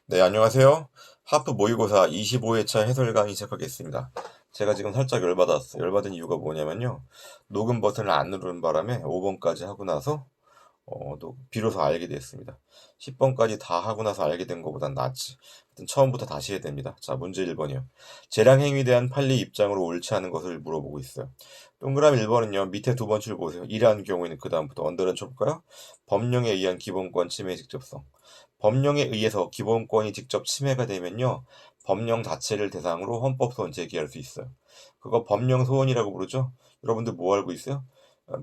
네, 안녕하세요. 하프 모의고사 25회차 해설 강의 시작하겠습니다. 제가 지금 살짝 열받았어요. 열받은 이유가 뭐냐면요. 녹음 버튼을 안 누르는 바람에 5번까지 하고 나서 비로소 알게 됐습니다. 10번까지 다 하고 나서 알게 된 것보단 낫지. 하여튼 처음부터 다시 해야 됩니다. 자, 문제 1번이요. 재량행위에 대한 판례 입장으로 옳지 않은 것을 물어보고 있어요. 동그라미 1번은요. 밑에 두 번 줄 보세요. 이러한 경우에는 그 다음부터 언더런 쳐볼까요? 법령에 의한 기본권 침해 직접성. 법령에 의해서 기본권이 직접 침해가 되면요. 법령 자체를 대상으로 헌법소원 제기할 수 있어요. 그거 법령소원이라고 부르죠? 여러분들 뭐 알고 있어요?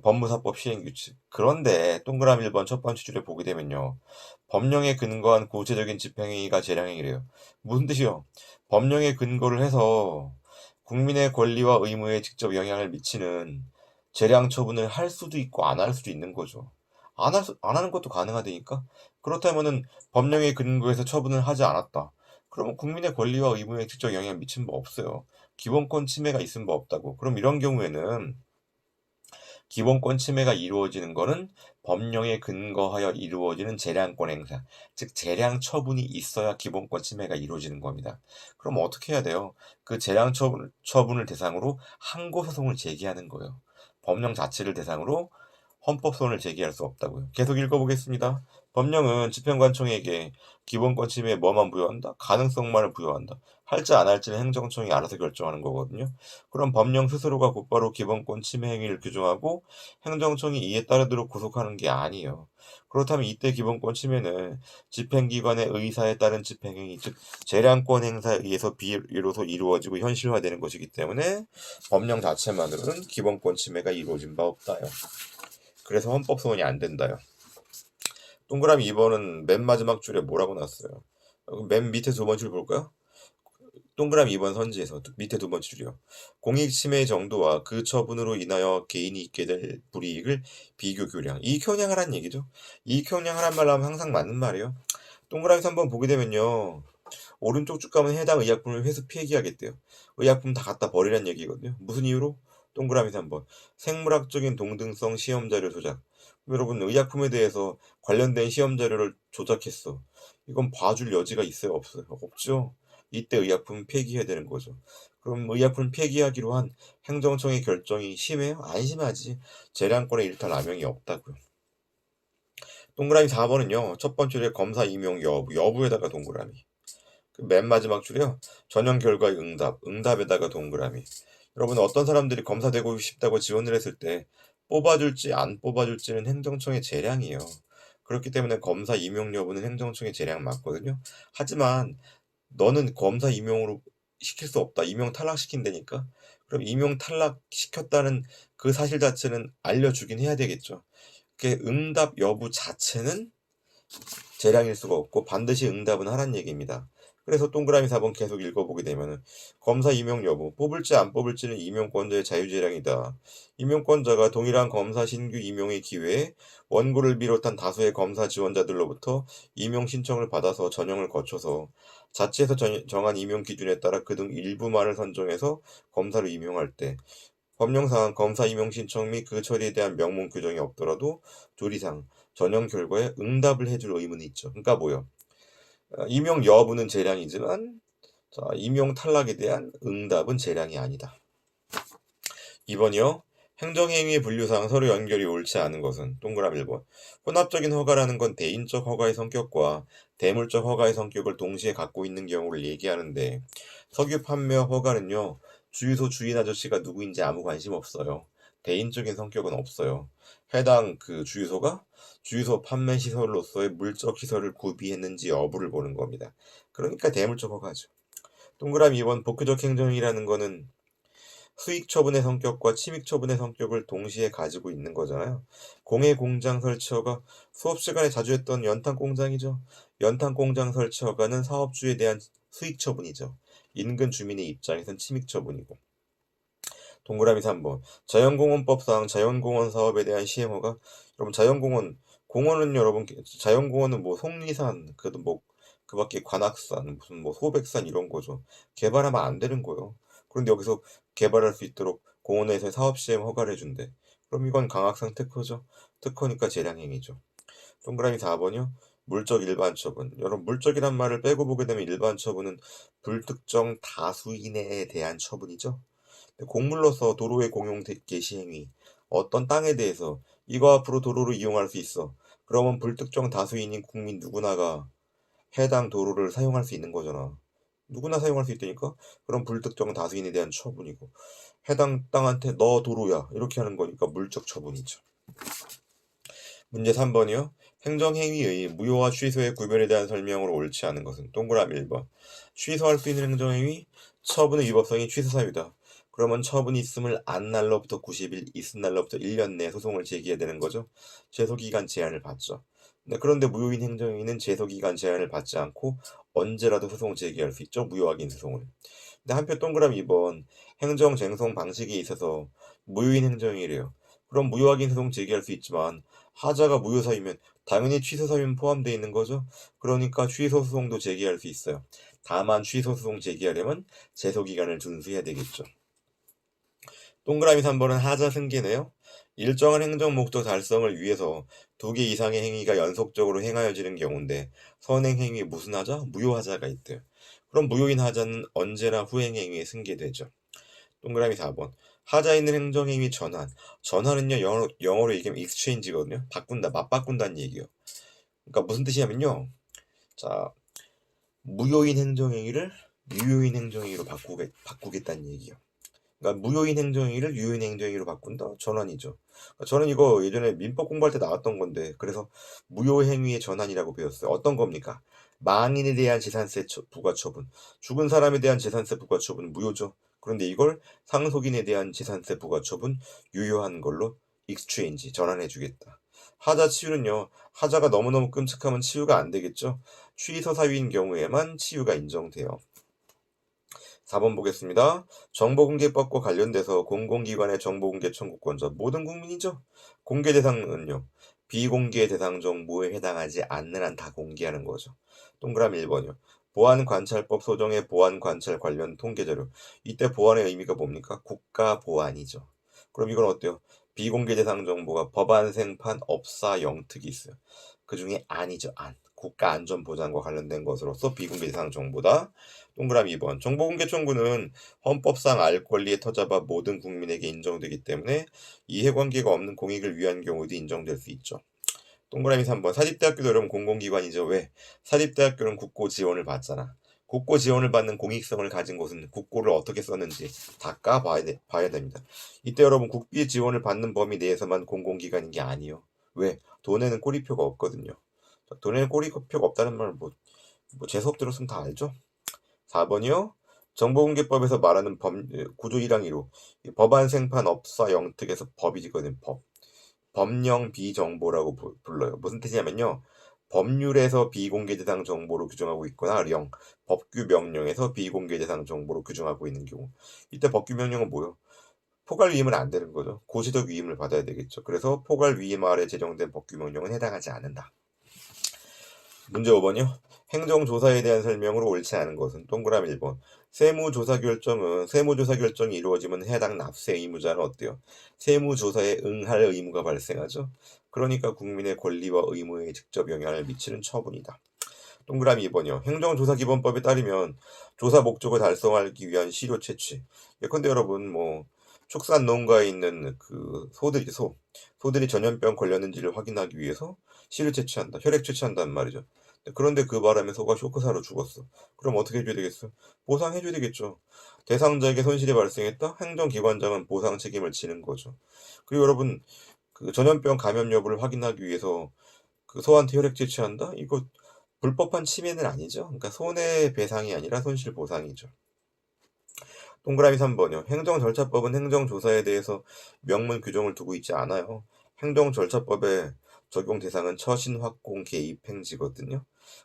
법무사법 시행규칙. 그런데 동그라미 1번 첫 번째 줄에 보게 되면요. 법령에 근거한 구체적인 집행행위가 재량행위래요. 무슨 뜻이요? 법령에 근거를 해서 국민의 권리와 의무에 직접 영향을 미치는 재량 처분을 할 수도 있고 안 할 수도 있는 거죠. 안 하는 것도 가능하다니까? 그렇다면은 법령에 근거해서 처분을 하지 않았다. 그러면 국민의 권리와 의무에 직접 영향을 미친 바 없어요. 기본권 침해가 있은 바 없다고. 그럼 이런 경우에는 기본권 침해가 이루어지는 것은 법령에 근거하여 이루어지는 재량권 행사, 즉 재량 처분이 있어야 기본권 침해가 이루어지는 겁니다. 그럼 어떻게 해야 돼요? 그 재량 처분을 대상으로 항고 소송을 제기하는 거예요. 법령 자체를 대상으로 헌법소원을 제기할 수 없다고요. 계속 읽어보겠습니다. 법령은 집행관청에게 기본권 침해에 뭐만 부여한다? 가능성만을 부여한다. 할지 안 할지는 행정청이 알아서 결정하는 거거든요. 그럼 법령 스스로가 곧바로 기본권 침해 행위를 규정하고 행정청이 이에 따르도록 구속하는 게 아니에요. 그렇다면 이때 기본권 침해는 집행기관의 의사에 따른 집행행위, 즉 재량권 행사에 의해서 비로소 이루어지고 현실화되는 것이기 때문에 법령 자체만으로는 기본권 침해가 이루어진 바 없다요. 그래서 헌법소원이 안 된다요. 동그라미 2번은 맨 마지막 줄에 뭐라고 났어요? 맨 밑에 두 번 줄 볼까요? 동그라미 2번 선지에서 밑에 두 번째 줄이요. 공익 침해의 정도와 그 처분으로 인하여 개인이 있게 될 불이익을 비교 교량. 이익 형량하라는 얘기죠. 이익 형량하란 말 하면 항상 맞는 말이에요. 동그라미 3번 보게 되면요. 오른쪽 쭉 가면 해당 의약품을 회수 폐기하겠대요. 의약품 다 갖다 버리란 얘기거든요. 무슨 이유로? 동그라미 3번. 생물학적인 동등성 시험자료 조작. 여러분 의약품에 대해서 관련된 시험자료를 조작했어. 이건 봐줄 여지가 있어요? 없어요? 없죠. 이때 의약품 폐기해야 되는 거죠. 그럼 의약품 폐기하기로 한 행정청의 결정이 심해요? 안 심하지. 재량권의 일탈 남용이 없다고요. 동그라미 4번은요. 첫 번째 줄에 검사 임용 여부, 여부에다가 동그라미. 그 맨 마지막 줄이요. 전형 결과의 응답, 응답에다가 동그라미. 여러분 어떤 사람들이 검사 되고 싶다고 지원을 했을 때 뽑아줄지 안 뽑아줄지는 행정청의 재량이에요. 그렇기 때문에 검사 임용 여부는 행정청의 재량 맞거든요. 하지만 너는 검사 임용으로 시킬 수 없다. 임용 탈락시킨다니까. 그럼 임용 탈락시켰다는 그 사실 자체는 알려주긴 해야 되겠죠. 그 응답 여부 자체는 재량일 수가 없고 반드시 응답은 하란 얘기입니다. 그래서 동그라미 4번 계속 읽어보게 되면은 검사 임용 여부, 뽑을지 안 뽑을지는 임용권자의 자유재량이다. 임용권자가 동일한 검사 신규 임용의 기회에 원고를 비롯한 다수의 검사 지원자들로부터 임용 신청을 받아서 전형을 거쳐서 자치에서 정한 임용 기준에 따라 그중 일부만을 선정해서 검사로 임용할 때 법령상 검사 임용 신청 및 그 처리에 대한 명문 규정이 없더라도 조리상 전형 결과에 응답을 해줄 의무는 있죠. 그러니까 뭐요? 임용 여부는 재량이지만 임용 탈락에 대한 응답은 재량이 아니다. 2번이요. 행정행위의 분류상 서로 연결이 옳지 않은 것은 동그라미 1번. 혼합적인 허가라는 건 대인적 허가의 성격과 대물적 허가의 성격을 동시에 갖고 있는 경우를 얘기하는데 석유 판매 허가는요. 주유소 주인 아저씨가 누구인지 아무 관심 없어요. 대인적인 성격은 없어요. 해당 그 주유소가 주유소 판매 시설로서의 물적 시설을 구비했는지 여부를 보는 겁니다. 그러니까 대물적 허가죠. 동그라미 2번 복귀적 행정이라는 거는 수익 처분의 성격과 침익 처분의 성격을 동시에 가지고 있는 거잖아요. 공해 공장 설치 허가, 수업 시간에 자주 했던 연탄 공장이죠. 연탄 공장 설치 허가는 사업주에 대한 수익 처분이죠. 인근 주민의 입장에선 침익 처분이고. 동그라미 3번. 자연공원법상 자연공원 사업에 대한 시행 허가. 여러분 자연공원 공원은 여러분 자연공원은 뭐 속리산 그래도 뭐 그밖에 관악산 무슨 뭐 소백산 이런 거죠. 개발하면 안 되는 거예요. 그런데 여기서 개발할 수 있도록 공원에서 사업 시행 허가를 해준대. 그럼 이건 강악상 특허죠. 특허니까 재량행위죠. 동그라미 4번이요. 물적 일반 처분. 여러분 물적이란 말을 빼고 보게 되면 일반 처분은 불특정 다수인에 대한 처분이죠. 공물로서 도로의 공용 개시 행위. 어떤 땅에 대해서 이거 앞으로 도로를 이용할 수 있어. 그러면 불특정 다수인인 국민 누구나가 해당 도로를 사용할 수 있는 거잖아. 누구나 사용할 수 있다니까? 그럼 불특정 다수인에 대한 처분이고 해당 땅한테 너 도로야 이렇게 하는 거니까 물적 처분이죠. 문제 3번이요. 행정행위의 무효와 취소의 구별에 대한 설명으로 옳지 않은 것은 동그라미 1번. 취소할 수 있는 행정행위, 처분의 위법성이 취소 사유다. 그러면 처분이 있음을 안 날로부터 90일, 있은 날로부터 1년 내에 소송을 제기해야 되는 거죠. 제소기간 제한을 받죠. 네, 그런데 무효인 행정행위는 제소기간 제한을 받지 않고 언제라도 소송을 제기할 수 있죠. 무효확인 소송을. 근데 한표 동그라미 2번. 행정쟁송 방식에 있어서 무효인 행정행위래요. 그럼 무효확인 소송 제기할 수 있지만 하자가 무효사유면 당연히 취소사유는 포함되어 있는 거죠. 그러니까 취소소송도 제기할 수 있어요. 다만 취소소송 제기하려면 제소기간을 준수해야 되겠죠. 동그라미 3번은 하자 승계네요. 일정한 행정 목적 달성을 위해서 2개 이상의 행위가 연속적으로 행하여지는 경우인데 선행 행위에 무슨 하자? 무효하자가 있대요. 그럼 무효인 하자는 언제나 후행 행위에 승계되죠. 동그라미 4번. 하자 있는 행정행위 전환. 전환은요, 영어로 얘기하면 exchange거든요. 바꾼다, 맞바꾼다는 얘기예요. 그러니까 무슨 뜻이냐면요. 자, 무효인 행정행위를 유효인 행정행위로 바꾸겠다는 얘기예요. 그러니까 무효인 행정행위를 유효인 행정행위로 바꾼다? 전환이죠. 그러니까 저는 이거 예전에 민법 공부할 때 나왔던 건데, 그래서 무효행위의 전환이라고 배웠어요. 어떤 겁니까? 망인에 대한 재산세 부과처분, 죽은 사람에 대한 재산세 부과처분은 무효죠. 그런데 이걸 상속인에 대한 재산세 부과처분 유효한 걸로 익스체인지 전환해주겠다. 하자 치유는요. 하자가 너무너무 끔찍하면 치유가 안 되겠죠. 취소 사유인 경우에만 치유가 인정돼요. 4번 보겠습니다. 정보공개법과 관련돼서 공공기관의 정보공개 청구권자 모든 국민이죠. 공개 대상은요. 비공개 대상 정보에 해당하지 않는 한 다 공개하는 거죠. 동그라미 1번이요. 보안관찰법 소정의 보안관찰 관련 통계자료. 이때 보안의 의미가 뭡니까? 국가보안이죠. 그럼 이건 어때요? 비공개 대상 정보가 법안 생판 업사 영특이 있어요. 그 중에 안이죠. 안. 국가안전보장과 관련된 것으로서 비공개 대상 정보다. 동그라미 2번. 정보공개 청구는 헌법상 알 권리에 터잡아 모든 국민에게 인정되기 때문에 이해관계가 없는 공익을 위한 경우도 인정될 수 있죠. 동그라미 3번. 사립대학교도 여러분 공공기관이죠. 왜? 사립대학교는 국고 지원을 받잖아. 국고 지원을 받는 공익성을 가진 곳은 국고를 어떻게 썼는지 다 봐야 됩니다. 이때 여러분 국비 지원을 받는 범위 내에서만 공공기관인 게 아니에요. 왜? 돈에는 꼬리표가 없거든요. 돈에는 꼬리표가 없다는 말 제 수업 들었으면 다 알죠? 4번이요. 정보공개법에서 말하는 구조 1항 1호. 법안 생판 업사 영특에서 법이거든요. 법령 비정보라고 불러요. 무슨 뜻이냐면요. 법률에서 비공개 대상 정보로 규정하고 있거나 령, 법규 명령에서 비공개 대상 정보로 규정하고 있는 경우. 이때 법규 명령은 뭐요? 포괄 위임은 안 되는 거죠. 고시적 위임을 받아야 되겠죠. 그래서 포괄 위임 아래 제정된 법규 명령은 해당하지 않는다. 문제 5번이요. 행정조사에 대한 설명으로 옳지 않은 것은 동그라미 1번. 세무조사 결정이 이루어지면 해당 납세 의무자는 어때요? 세무조사에 응할 의무가 발생하죠. 그러니까 국민의 권리와 의무에 직접 영향을 미치는 처분이다. 동그라미 2번이요. 행정조사기본법에 따르면 조사 목적을 달성하기 위한 시료 채취. 예컨대 여러분 축산 농가에 있는 그 소들이 전염병 걸렸는지를 확인하기 위해서 씨를 채취한다. 혈액 채취한단 말이죠. 그런데 그 바람에 소가 쇼크사로 죽었어. 그럼 어떻게 해줘야 되겠어? 보상해줘야 되겠죠. 대상자에게 손실이 발생했다? 행정기관장은 보상 책임을 지는 거죠. 그리고 여러분 그 전염병 감염 여부를 확인하기 위해서 그 소한테 혈액 채취한다? 이거 불법한 침해는 아니죠. 그러니까 손해배상이 아니라 손실보상이죠. 동그라미 3번이요. 행정절차법은 행정조사에 대해서 명문 규정을 두고 있지 않아요. 행정절차법의 적용 대상은 처신, 확공, 개입, 행지거든요.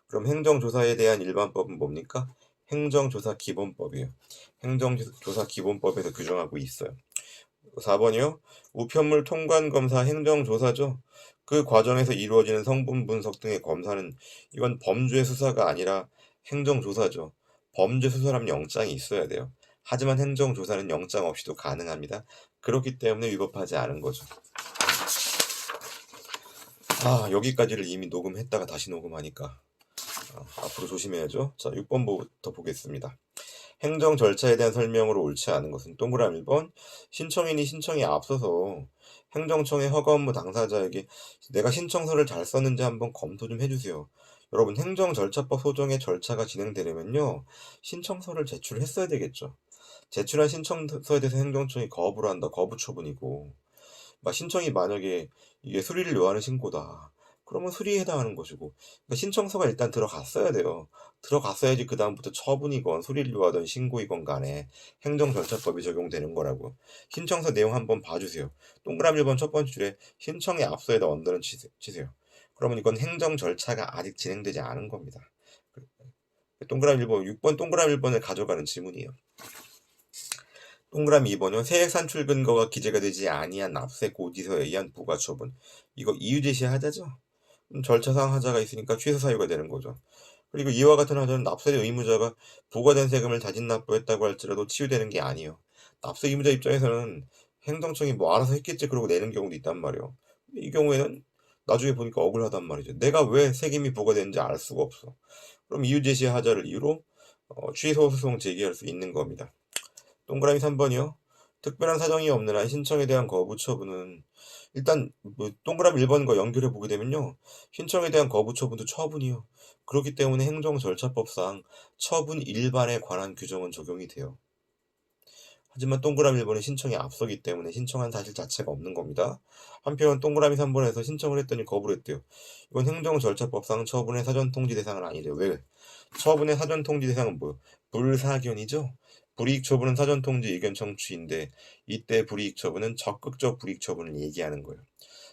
그럼 행정조사에 대한 일반법은 뭡니까? 행정조사기본법이에요. 행정조사기본법에서 규정하고 있어요. 4번이요. 우편물 통관검사 행정조사죠. 그 과정에서 이루어지는 성분 분석 등의 검사는 이건 범죄 수사가 아니라 행정조사죠. 범죄 수사라면 영장이 있어야 돼요. 하지만 행정조사는 영장 없이도 가능합니다. 그렇기 때문에 위법하지 않은 거죠. 여기까지를 이미 녹음했다가 다시 녹음하니까 앞으로 조심해야죠. 자, 6번부터 보겠습니다. 행정 절차에 대한 설명으로 옳지 않은 것은 동그라미 1번, 신청인이 신청에 앞서서 행정청의 허가 업무 당사자에게 내가 신청서를 잘 썼는지 한번 검토 좀 해주세요. 여러분, 행정절차법 소정의 절차가 진행되려면요, 신청서를 제출했어야 되겠죠. 제출한 신청서에 대해서 행정청이 거부를 한다. 거부 처분이고, 신청이 만약에 이게 수리를 요하는 신고다. 그러면 수리에 해당하는 것이고, 그러니까 신청서가 일단 들어갔어야 돼요. 들어갔어야지 그 다음부터 처분이건 수리를 요하던 신고이건 간에 행정절차법이 적용되는 거라고. 신청서 내용 한번 봐주세요. 동그라미 1번 첫 번째 줄에 신청에 앞서에다 언더는 치세요. 그러면 이건 행정절차가 아직 진행되지 않은 겁니다. 동그라미 1번, 6번 동그라미 1번을 가져가는 지문이에요. 동그라미 2번이요. 세액 산출 근거가 기재가 되지 아니한 납세 고지서에 의한 부과 처분. 이거 이유 제시하자죠. 절차상 하자가 있으니까 취소 사유가 되는 거죠. 그리고 이와 같은 하자는 납세 의무자가 부과된 세금을 자진 납부했다고 할지라도 치유되는 게 아니에요. 납세 의무자 입장에서는 행정청이 뭐 알아서 했겠지 그러고 내는 경우도 있단 말이에요. 이 경우에는 나중에 보니까 억울하단 말이죠. 내가 왜 세금이 부과되는지 알 수가 없어. 그럼 이유 제시 하자를 이유로 취소 소송 제기할 수 있는 겁니다. 동그라미 3번이요. 특별한 사정이 없는 한 신청에 대한 거부 처분은 일단 동그라미 1번과 연결해 보게 되면요. 신청에 대한 거부 처분도 처분이요. 그렇기 때문에 행정절차법상 처분 일반에 관한 규정은 적용이 돼요. 하지만 동그라미 1번은 신청이 앞서기 때문에 신청한 사실 자체가 없는 겁니다. 한편 동그라미 3번에서 신청을 했더니 거부를 했대요. 이건 행정절차법상 처분의 사전통지 대상은 아니래요. 왜? 처분의 사전통지 대상은 뭐예요? 불사견이죠. 불이익 처분은 사전통지 의견 청취인데 이때 불이익 처분은 적극적 불이익 처분을 얘기하는 거예요.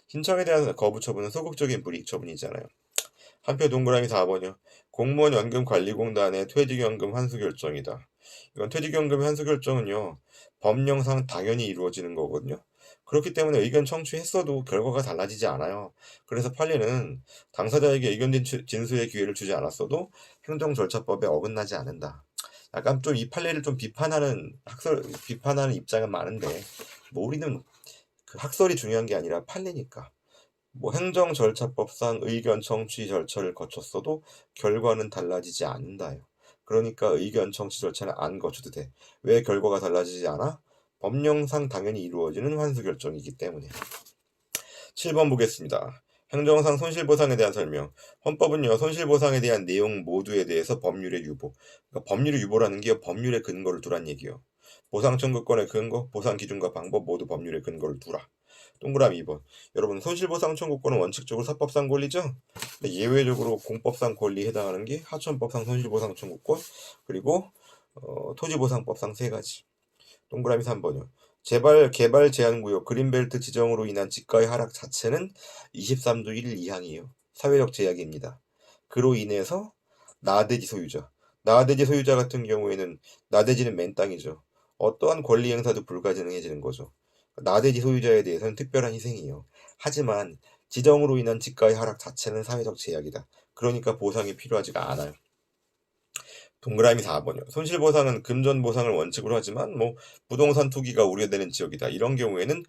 신청에 대한 거부 처분은 소극적인 불이익 처분이잖아요. 한표 동그라미 4번이요. 공무원 연금관리공단의 퇴직연금 환수 결정이다. 이건 퇴직연금 환수 결정은요. 법령상 당연히 이루어지는 거거든요. 그렇기 때문에 의견 청취했어도 결과가 달라지지 않아요. 그래서 판례는 당사자에게 의견 진술의 기회를 주지 않았어도 행정절차법에 어긋나지 않는다. 약간 좀 이 판례를 좀 비판하는 입장은 많은데, 우리는 그 학설이 중요한 게 아니라 판례니까. 행정절차법상 의견 청취 절차를 거쳤어도 결과는 달라지지 않는다요. 그러니까 의견 청취 절차는 안 거쳐도 돼. 왜 결과가 달라지지 않아? 법령상 당연히 이루어지는 환수 결정이기 때문에. 7번 보겠습니다. 행정상 손실보상에 대한 설명. 헌법은요, 손실보상에 대한 내용 모두에 대해서 법률의 유보. 그러니까 법률의 유보라는 게 법률의 근거를 두란 얘기예요. 보상 청구권의 근거, 보상 기준과 방법 모두 법률의 근거를 두라. 동그라미 2번. 여러분, 손실보상 청구권은 원칙적으로 사법상 권리죠? 근데 예외적으로 공법상 권리에 해당하는 게 하천법상 손실보상 청구권, 그리고 토지보상법상 3가지. 동그라미 3번이요. 개발 제한구역 그린벨트 지정으로 인한 지가의 하락 자체는 23조 1 이항이에요. 사회적 제약입니다. 그로 인해서 나대지 소유자 같은 경우에는 나대지는 맨 땅이죠. 어떠한 권리 행사도 불가능해지는 거죠. 나대지 소유자에 대해서는 특별한 희생이에요. 하지만 지정으로 인한 지가의 하락 자체는 사회적 제약이다. 그러니까 보상이 필요하지가 않아요. 동그라미 4번이요. 손실보상은 금전보상을 원칙으로 하지만 부동산 투기가 우려되는 지역이다. 이런 경우에는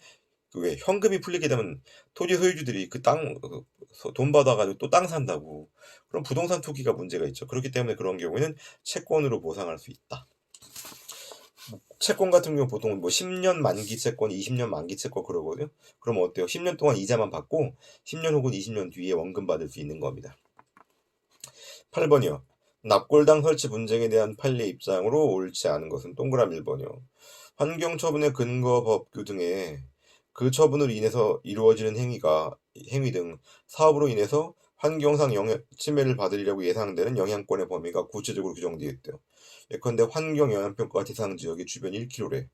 왜 현금이 풀리게 되면 토지 소유주들이 그 돈 받아가지고 또 땅 산다고. 그럼 부동산 투기가 문제가 있죠. 그렇기 때문에 그런 경우에는 채권으로 보상할 수 있다. 채권 같은 경우 보통 10년 만기 채권, 20년 만기 채권 그러거든요. 그러면 어때요? 10년 동안 이자만 받고 10년 혹은 20년 뒤에 원금 받을 수 있는 겁니다. 8번이요. 납골당 설치 분쟁에 대한 판례 입장으로 옳지 않은 것은 동그라미 1번이요. 환경처분의 근거 법규 등의 그 처분으로 인해서 이루어지는 행위 등 사업으로 인해서 환경상 침해를 받으리라고 예상되는 영향권의 범위가 구체적으로 규정되어 있대요. 예컨대 환경영향평가 대상 지역이 주변 1km래.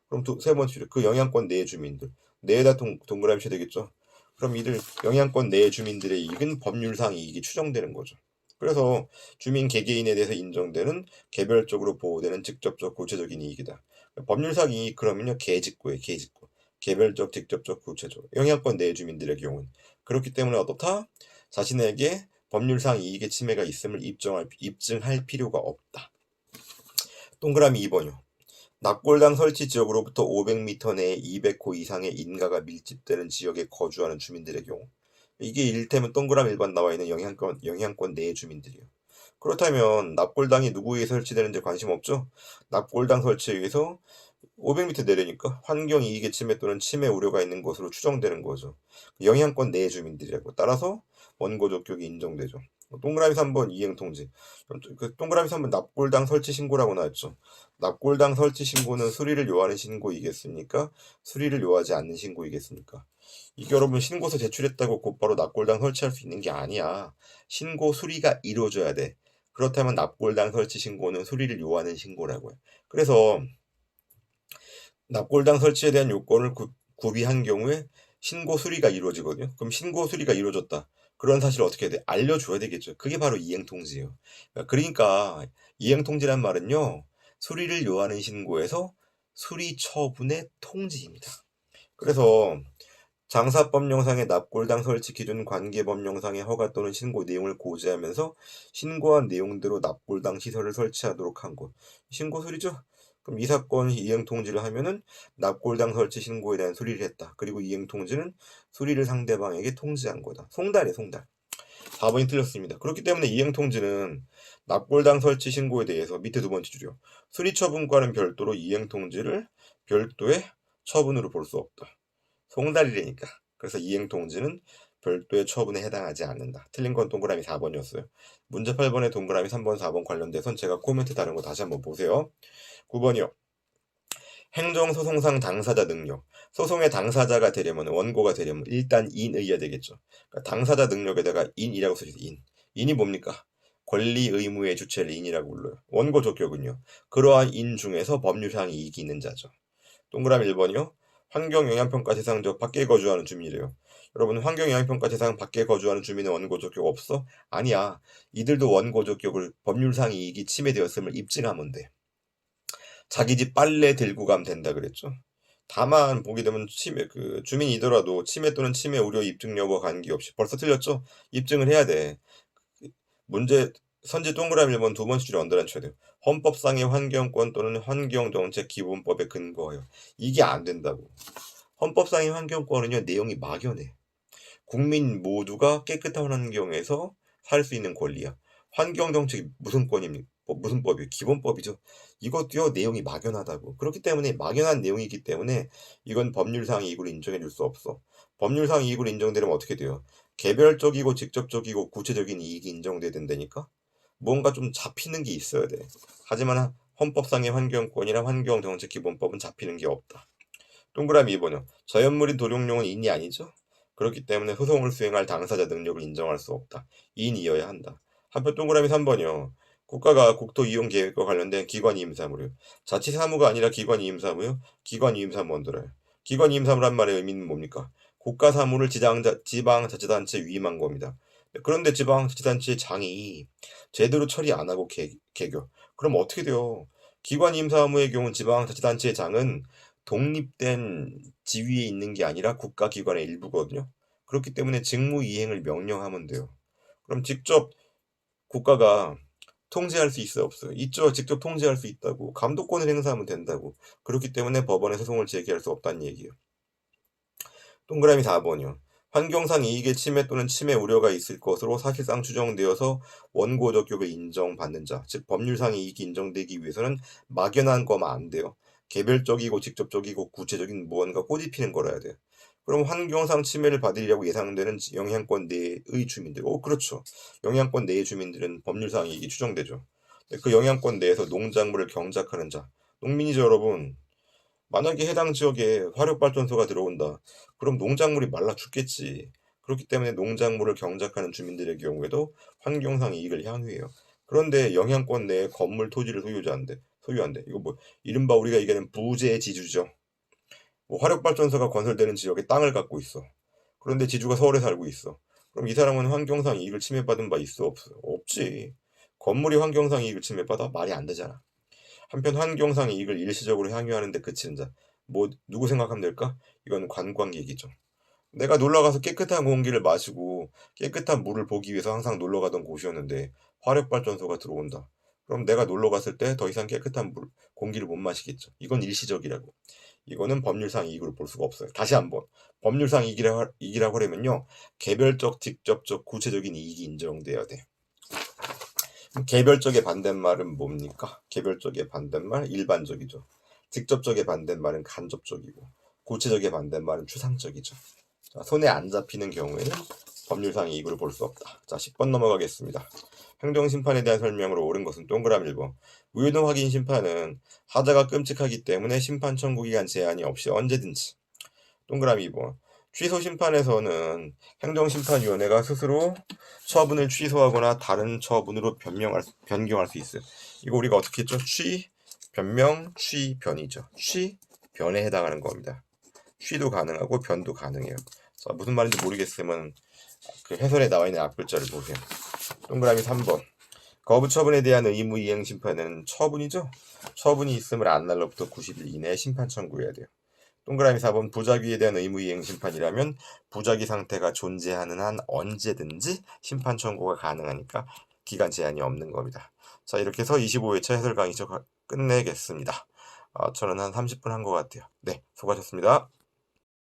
그럼 세 번째 그 영향권 내의 주민들. 내에다 동그라미 쳐야 되겠죠. 그럼 이들 영향권 내의 주민들의 이익은 법률상 이익이 추정되는 거죠. 그래서 주민 개개인에 대해서 인정되는 개별적으로 보호되는 직접적 구체적인 이익이다. 법률상 이익 그러면요 개직구예요. 개직구. 개별적 직접적 구체적 영향권 내 주민들의 경우는 그렇기 때문에 어떻다? 자신에게 법률상 이익의 침해가 있음을 입증할 필요가 없다. 동그라미 2번이요. 납골당 설치 지역으로부터 500m 내에 200호 이상의 인가가 밀집되는 지역에 거주하는 주민들의 경우 이게 이를테면 동그라미 1번 나와 있는 영향권 내의 주민들이에요. 그렇다면 납골당이 누구에 의해서 설치되는지 관심 없죠? 납골당 설치에 의해서 500m 내려니까 환경 이익의 침해 또는 침해 우려가 있는 것으로 추정되는 거죠. 영향권 내의 주민들이라고. 따라서 원고 적격이 인정되죠. 동그라미 3번 이행 통지. 동그라미 3번 납골당 설치 신고라고 나왔죠. 납골당 설치 신고는 수리를 요하는 신고이겠습니까? 수리를 요하지 않는 신고이겠습니까? 이게 여러분 신고서 제출했다고 곧바로 납골당 설치할 수 있는 게 아니야. 신고 수리가 이루어져야 돼. 그렇다면 납골당 설치 신고는 수리를 요하는 신고라고요. 그래서 납골당 설치에 대한 요건을 구비한 경우에 신고 수리가 이루어지거든요. 그럼 신고 수리가 이루어졌다. 그런 사실을 어떻게 해야 돼? 알려줘야 되겠죠. 그게 바로 이행통지예요. 그러니까 이행통지란 말은요. 수리를 요하는 신고에서 수리 처분의 통지입니다. 그래서 장사법령상의 납골당 설치 기준 관계법령상의 허가 또는 신고 내용을 고지하면서 신고한 내용대로 납골당 시설을 설치하도록 한 것. 신고 수리죠? 그럼 이 사건 이행 통지를 하면은 납골당 설치 신고에 대한 수리를 했다. 그리고 이행 통지는 수리를 상대방에게 통지한 거다. 송달이에요, 송달. 4번이 틀렸습니다. 그렇기 때문에 이행 통지는 납골당 설치 신고에 대해서 밑에 두 번째 줄이요. 수리 처분과는 별도로 이행 통지를 별도의 처분으로 볼 수 없다. 송달이라니까. 그래서 이행통지는 별도의 처분에 해당하지 않는다. 틀린 건 동그라미 4번이었어요. 문제 8번에 동그라미 3번, 4번 관련돼선 제가 코멘트 다른 거 다시 한번 보세요. 9번이요. 행정소송상 당사자 능력. 소송의 당사자가 되려면, 원고가 되려면 일단 인의해야 되겠죠. 그러니까 당사자 능력에다가 인이라고 써주세요. 인. 인이 뭡니까? 권리 의무의 주체를 인이라고 불러요. 원고 적격은요. 그러한 인 중에서 법률상 이익이 있는 자죠. 동그라미 1번이요. 환경영향평가 대상적 밖에 거주하는 주민이래요. 여러분 환경영향평가 대상 밖에 거주하는 주민은 원고 적격 없어? 아니야. 이들도 원고 적격을 법률상 이익이 침해되었음을 입증하면 돼. 자기 집 빨래 들고 가면 된다 그랬죠. 다만 보게 되면 주민이더라도 침해 또는 침해 우려 입증 여부와 관계없이 벌써 틀렸죠? 입증을 해야 돼. 문제 선지 동그라미 1번 두 번째 줄에 언더라인 쳐야 돼요. 헌법상의 환경권 또는 환경정책 기본법에 근거하여. 이게 안 된다고. 헌법상의 환경권은요, 내용이 막연해. 국민 모두가 깨끗한 환경에서 살 수 있는 권리야. 환경정책이 무슨 권입니까? 무슨 법이에요? 기본법이죠. 이것도요, 내용이 막연하다고. 그렇기 때문에 막연한 내용이기 때문에 이건 법률상 이익으로 인정해 줄 수 없어. 법률상 이익으로 인정되려면 어떻게 돼요? 개별적이고 직접적이고 구체적인 이익이 인정돼야 된다니까? 뭔가 좀 잡히는 게 있어야 돼. 하지만 헌법상의 환경권이랑 환경정책기본법은 잡히는 게 없다. 동그라미 2번이요. 자연물인 도룡뇽은 인이 아니죠? 그렇기 때문에 소송을 수행할 당사자 능력을 인정할 수 없다. 인이어야 한다. 한편 동그라미 3번이요. 국가가 국토이용계획과 관련된 기관이임사무요. 자치사무가 아니라 기관이임사무요. 기관이임사무 원들어요. 기관이임사무란 말의 의미는 뭡니까? 국가사무를 지방자치단체에 위임한 겁니다. 그런데 지방자치단체의 장이 제대로 처리 안 하고 개교. 그럼 어떻게 돼요? 기관이임사무의 경우 지방자치단체의 장은 독립된 지위에 있는 게 아니라 국가기관의 일부거든요. 그렇기 때문에 직무 이행을 명령하면 돼요. 그럼 직접 국가가 통제할 수 있어요, 없어요? 있죠. 직접 통제할 수 있다고. 감독권을 행사하면 된다고. 그렇기 때문에 법원에 소송을 제기할 수 없다는 얘기예요. 동그라미 4번이요. 환경상 이익의 침해 또는 침해 우려가 있을 것으로 사실상 추정되어서 원고 적격을 인정받는 자, 즉 법률상 이익이 인정되기 위해서는 막연한 거면 안 돼요. 개별적이고 직접적이고 구체적인 무언가 꼬집히는 거라야 돼요. 그럼 환경상 침해를 받으리라고 예상되는 영향권 내의 주민들. 그렇죠. 영향권 내의 주민들은 법률상 이익이 추정되죠. 그 영향권 내에서 농작물을 경작하는 자, 농민이죠, 여러분. 만약에 해당 지역에 화력발전소가 들어온다. 그럼 농작물이 말라 죽겠지. 그렇기 때문에 농작물을 경작하는 주민들의 경우에도 환경상 이익을 향유해요. 그런데 영향권 내에 건물 토지를 소유한대. 이거 뭐 이른바 우리가 얘기하는 부재 지주죠. 뭐 화력발전소가 건설되는 지역에 땅을 갖고 있어. 그런데 지주가 서울에 살고 있어. 그럼 이 사람은 환경상 이익을 침해받은 바 있어 없어? 없지. 건물이 환경상 이익을 침해받아? 말이 안 되잖아. 한편 환경상 이익을 일시적으로 향유하는 데 그치는 자. 뭐 누구 생각하면 될까? 이건 관광객이죠. 내가 놀러가서 깨끗한 공기를 마시고 깨끗한 물을 보기 위해서 항상 놀러가던 곳이었는데 화력발전소가 들어온다. 그럼 내가 놀러 갔을 때 더 이상 깨끗한 공기를 못 마시겠죠. 이건 일시적이라고. 이거는 법률상 이익으로 볼 수가 없어요. 다시 한번 법률상 이익이라고 하려면요, 개별적, 직접적, 구체적인 이익이 인정돼야 돼. 개별적의 반대말은 뭡니까? 개별적의 반대말 일반적이죠. 직접적의 반대말은 간접적이고, 구체적의 반대말은 추상적이죠. 자, 손에 안 잡히는 경우에는 법률상 이익으로 볼 수 없다. 자, 10번 넘어가겠습니다. 행정심판에 대한 설명으로 옳은 것은 동그라미 1번. 무효동 확인 심판은 하자가 끔찍하기 때문에 심판 청구 기간 제한이 없이 언제든지. 동그라미 2번. 취소 심판에서는 행정심판위원회가 스스로 처분을 취소하거나 다른 처분으로 변경할 수 있어요. 이거 우리가 어떻게 했죠? 변명, 변이죠. 변에 해당하는 겁니다. 취도 가능하고 변도 가능해요. 자, 무슨 말인지 모르겠으면 그 해설에 나와 있는 앞글자를 보세요. 동그라미 3번. 거부 처분에 대한 의무 이행 심판은 처분이죠. 처분이 있음을 안 날로부터 90일 이내에 심판 청구해야 돼요. 동그라미 4번. 부작위에 대한 의무 이행 심판이라면 부작위 상태가 존재하는 한 언제든지 심판 청구가 가능하니까 기간 제한이 없는 겁니다. 자, 이렇게 해서 25회차 해설 강의 끝내겠습니다. 저는 한 30분 한 것 같아요. 네, 수고하셨습니다.